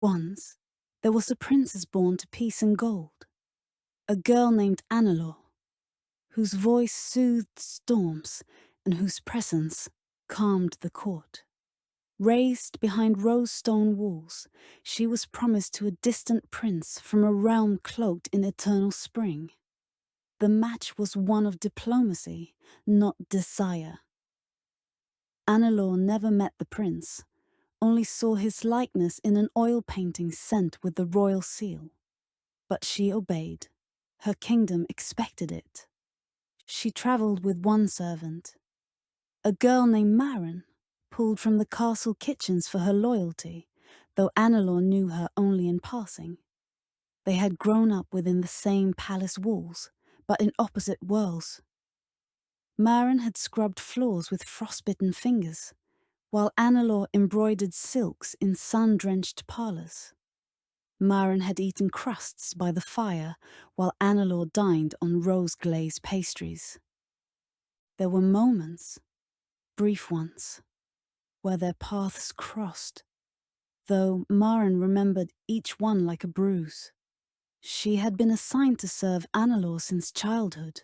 Once, there was a princess born to peace and gold, a girl named Annalore, whose voice soothed storms and whose presence calmed the court. Raised behind rose-stone walls, she was promised to a distant prince from a realm cloaked in eternal spring. The match was one of diplomacy, not desire. Annalore never met the prince, only saw his likeness in an oil painting sent with the royal seal. But she obeyed. Her kingdom expected it. She travelled with one servant, a girl named Maren, pulled from the castle kitchens for her loyalty, though Annalore knew her only in passing. They had grown up within the same palace walls, but in opposite worlds. Maren had scrubbed floors with frostbitten fingers, while Annalore embroidered silks in sun-drenched parlours. Maren had eaten crusts by the fire, while Annalore dined on rose-glazed pastries. There were moments, brief ones, where their paths crossed, though Maren remembered each one like a bruise. She had been assigned to serve Annalore since childhood,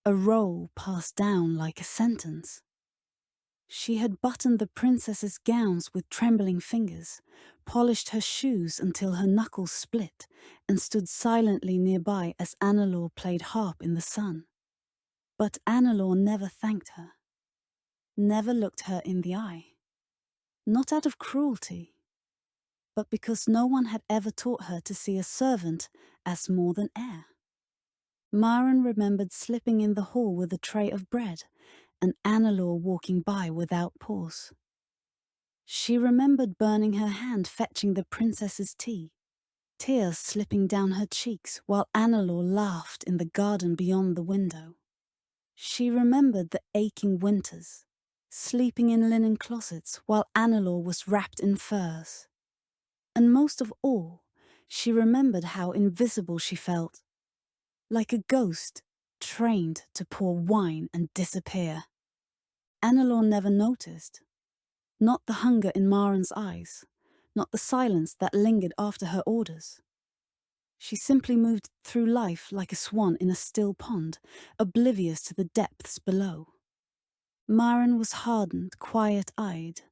a role passed down like a sentence. She had buttoned the princess's gowns with trembling fingers, polished her shoes until her knuckles split, and stood silently nearby as Annalore played harp in the sun. But Annalore never thanked her, never looked her in the eye. Not out of cruelty, but because no one had ever taught her to see a servant as more than heir. Maren remembered slipping in the hall with a tray of bread, and Annalore walking by without pause. She remembered burning her hand fetching the princess's tea, tears slipping down her cheeks while Annalore laughed in the garden beyond the window. She remembered the aching winters, sleeping in linen closets while Annalore was wrapped in furs. And most of all, she remembered how invisible she felt, like a ghost trained to pour wine and disappear. Annalore never noticed. Not the hunger in Maren's eyes, not the silence that lingered after her orders. She simply moved through life like a swan in a still pond, oblivious to the depths below. Maren was hardened, quiet-eyed,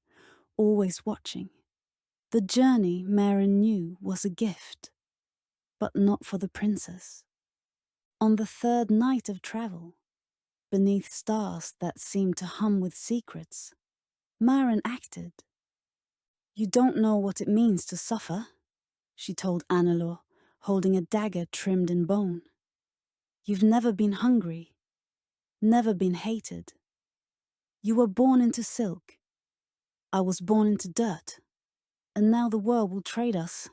always watching. The journey, Maren knew, was a gift, but not for the princess. On the third night of travel, beneath stars that seemed to hum with secrets, Maren acted. "You don't know what it means to suffer," she told Annalore, holding a dagger trimmed in bone. "You've never been hungry, never been hated. You were born into silk. I was born into dirt, and now the world will trade us."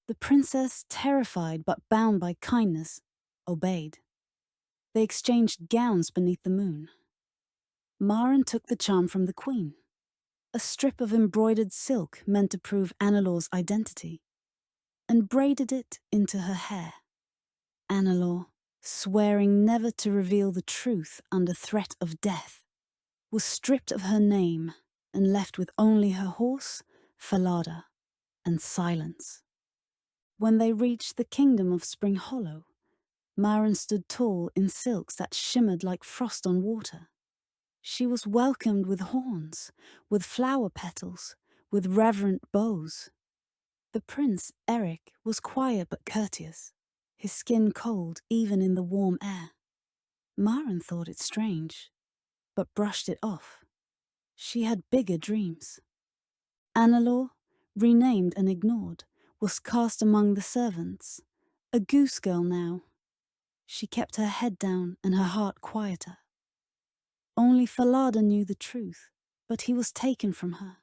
The princess, terrified but bound by kindness, obeyed. They exchanged gowns beneath the moon. Maren took the charm from the queen, a strip of embroidered silk meant to prove Annalore's identity, and braided it into her hair. Annalore, swearing never to reveal the truth under threat of death, was stripped of her name and left with only her horse, Falada, and silence. When they reached the kingdom of Spring Hollow, Maren stood tall in silks that shimmered like frost on water. She was welcomed with horns, with flower petals, with reverent bows. The prince, Eric, was quiet but courteous, his skin cold even in the warm air. Maren thought it strange, but brushed it off. She had bigger dreams. Annalore, renamed and ignored, was cast among the servants, a Goose Girl now. She kept her head down and her heart quieter. Only Falada knew the truth, but he was taken from her,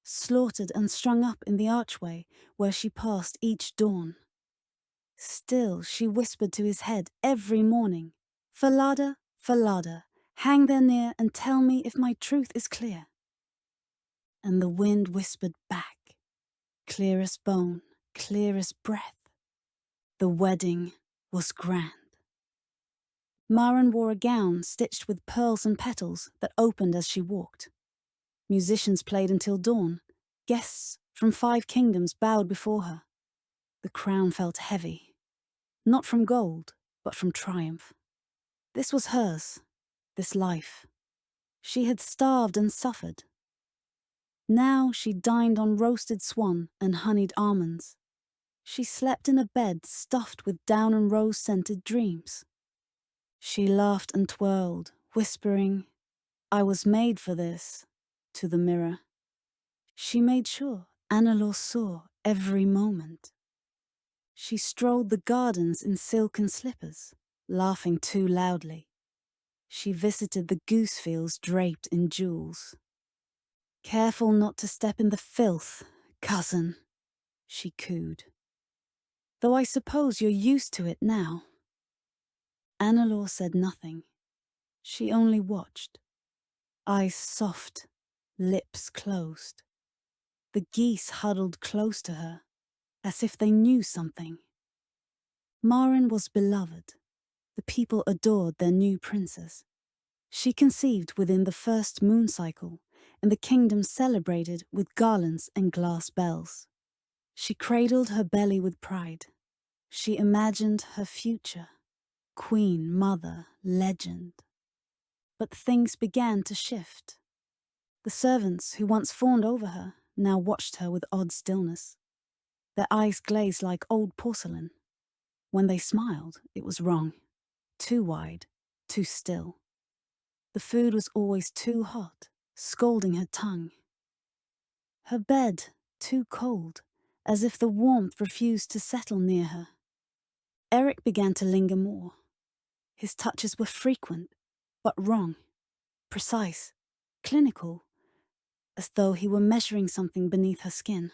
slaughtered and strung up in the archway where she passed each dawn. Still, she whispered to his head every morning, "Falada, Falada, hang there near and tell me if my truth is clear." And the wind whispered back, clear as bone, clear as breath. The wedding was grand. Maren wore a gown stitched with pearls and petals that opened as she walked. Musicians played until dawn, guests from 5 kingdoms bowed before her. The crown felt heavy, not from gold, but from triumph. This was hers, this life. She had starved and suffered. Now she dined on roasted swan and honeyed almonds. She slept in a bed stuffed with down and rose-scented dreams. She laughed and twirled, whispering, "I was made for this," to the mirror. She made sure Annalore saw every moment. She strolled the gardens in silken slippers, laughing too loudly. She visited the goose fields draped in jewels. "Careful not to step in the filth, cousin," she cooed. "Though I suppose you're used to it now." Annalore said nothing. She only watched, eyes soft, lips closed. The geese huddled close to her, as if they knew something. Marin was beloved. The people adored their new princess. She conceived within the first moon cycle, and the kingdom celebrated with garlands and glass bells. She cradled her belly with pride. She imagined her future, queen, mother, legend. But things began to shift. The servants who once fawned over her now watched her with odd stillness. Their eyes glazed like old porcelain. When they smiled, it was wrong. Too wide, too still. The food was always too hot, scalding her tongue. Her bed too cold, as if the warmth refused to settle near her. Eric began to linger more. His touches were frequent, but wrong, precise, clinical, as though he were measuring something beneath her skin.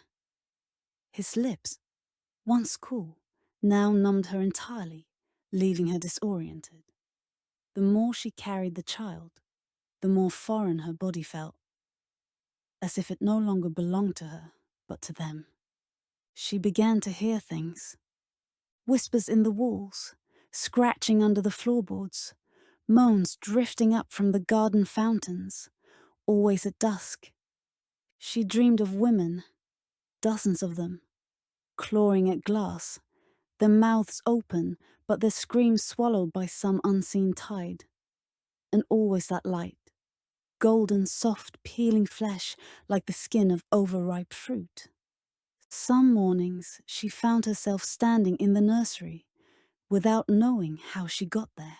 His lips, once cool, now numbed her entirely, leaving her disoriented. The more she carried the child, the more foreign her body felt, as if it no longer belonged to her, but to them. She began to hear things. Whispers in the walls, scratching under the floorboards, moans drifting up from the garden fountains, always at dusk. She dreamed of women, dozens of them, clawing at glass, their mouths open, but their screams swallowed by some unseen tide. And always that light, golden, soft, peeling flesh like the skin of overripe fruit. Some mornings she found herself standing in the nursery without knowing how she got there.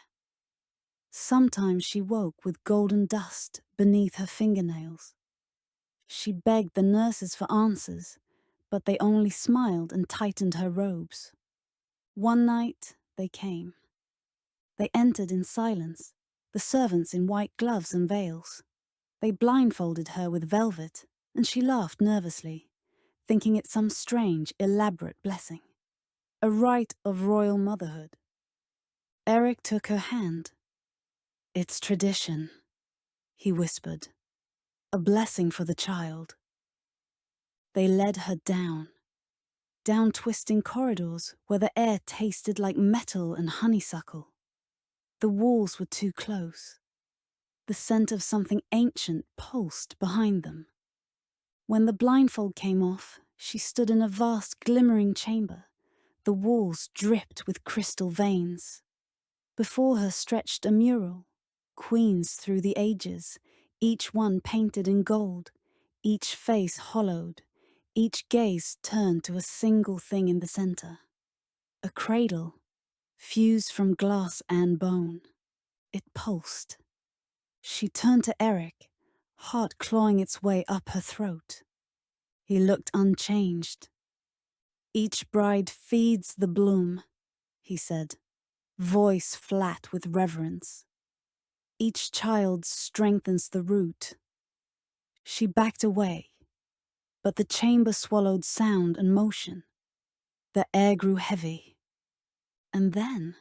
Sometimes she woke with golden dust beneath her fingernails. She begged the nurses for answers, but they only smiled and tightened her robes. One night they came. They entered in silence, the servants in white gloves and veils. They blindfolded her with velvet, and she laughed nervously, thinking it some strange, elaborate blessing, a rite of royal motherhood. Eric took her hand. "It's tradition," he whispered, "a blessing for the child." They led her down twisting corridors where the air tasted like metal and honeysuckle. The walls were too close. The scent of something ancient pulsed behind them. When the blindfold came off, she stood in a vast glimmering chamber. The walls dripped with crystal veins. Before her stretched a mural, queens through the ages, each one painted in gold, each face hollowed, each gaze turned to a single thing in the center. A cradle, fused from glass and bone. It pulsed. She turned to Eric, heart clawing its way up her throat. He looked unchanged. "Each bride feeds the bloom," he said, voice flat with reverence. "Each child strengthens the root." She backed away, but the chamber swallowed sound and motion. The air grew heavy. And then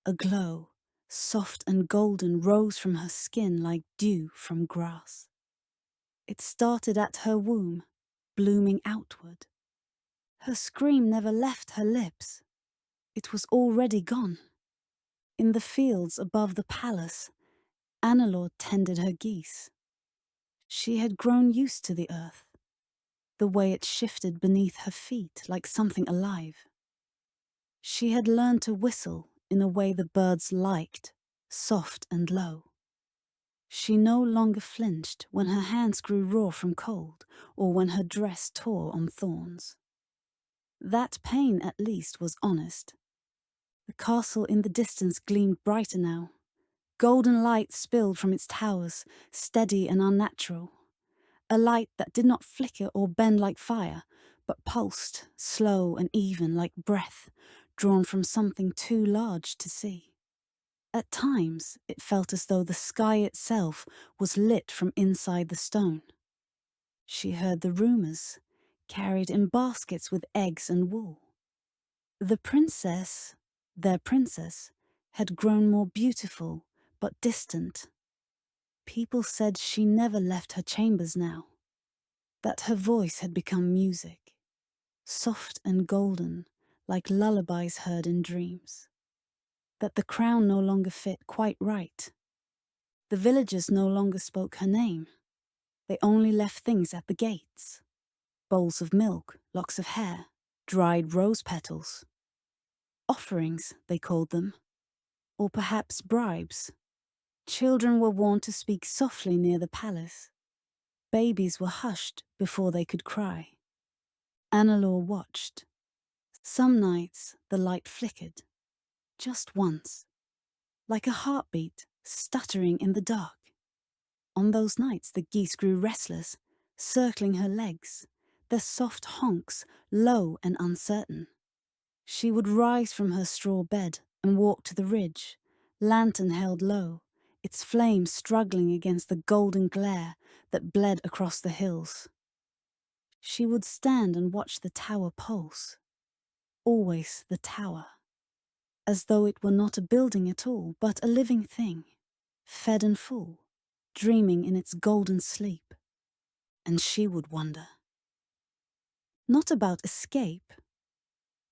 a glow, soft and golden, rose from her skin like dew from grass. It started at her womb, blooming outward. Her scream never left her lips. It was already gone. In the fields above the palace, Annalore tended her geese. She had grown used to the earth. the way it shifted beneath her feet like something alive. She had learned to whistle in a way the birds liked, soft and low. She no longer flinched when her hands grew raw from cold or when her dress tore on thorns. That pain at least was honest. The castle in the distance gleamed brighter now. Golden light spilled from its towers, steady and unnatural. A light that did not flicker or bend like fire, but pulsed, slow and even like breath, drawn from something too large to see. At times, it felt as though the sky itself was lit from inside the stone. She heard the rumors, carried in baskets with eggs and wool. The princess, their princess, had grown more beautiful, but distant. People said she never left her chambers now, that her voice had become music, soft and golden, like lullabies heard in dreams. That the crown no longer fit quite right. The villagers no longer spoke her name. They only left things at the gates. Bowls of milk, locks of hair, dried rose petals. Offerings, they called them. Or perhaps bribes. Children were warned to speak softly near the palace. Babies were hushed before they could cry. Annalore watched. Some nights the light flickered. Just once. Like a heartbeat stuttering in the dark. On those nights the geese grew restless, circling her legs, their soft honks low and uncertain. She would rise from her straw bed and walk to the ridge, lantern held low, its flame struggling against the golden glare that bled across the hills. She would stand and watch the tower pulse. Always the tower. As though it were not a building at all, but a living thing, fed and full, dreaming in its golden sleep. And she would wonder. Not about escape.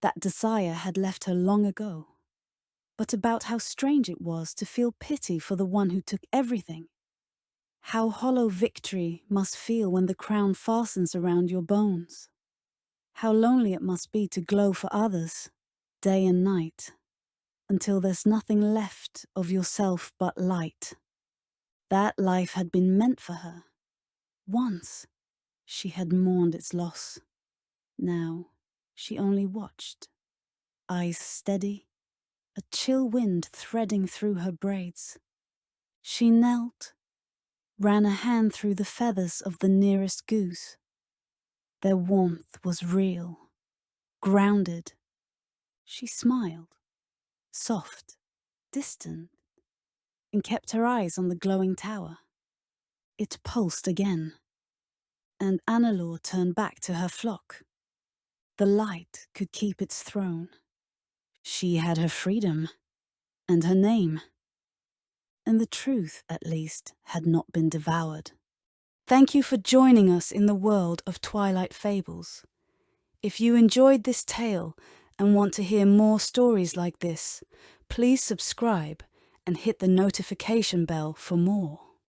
That desire had left her long ago. But about how strange it was to feel pity for the one who took everything. How hollow victory must feel when the crown fastens around your bones. How lonely it must be to glow for others, day and night, until there's nothing left of yourself but light. That life had been meant for her. Once, she had mourned its loss. Now, she only watched, eyes steady, a chill wind threading through her braids. She knelt, ran a hand through the feathers of the nearest goose. Their warmth was real, grounded. She smiled, soft, distant, and kept her eyes on the glowing tower. It pulsed again, and Annalore turned back to her flock. The light could keep its throne. She had her freedom, and her name. And the truth, at least, had not been devoured. Thank you for joining us in the world of Twilight Fables. If you enjoyed this tale and want to hear more stories like this, please subscribe and hit the notification bell for more.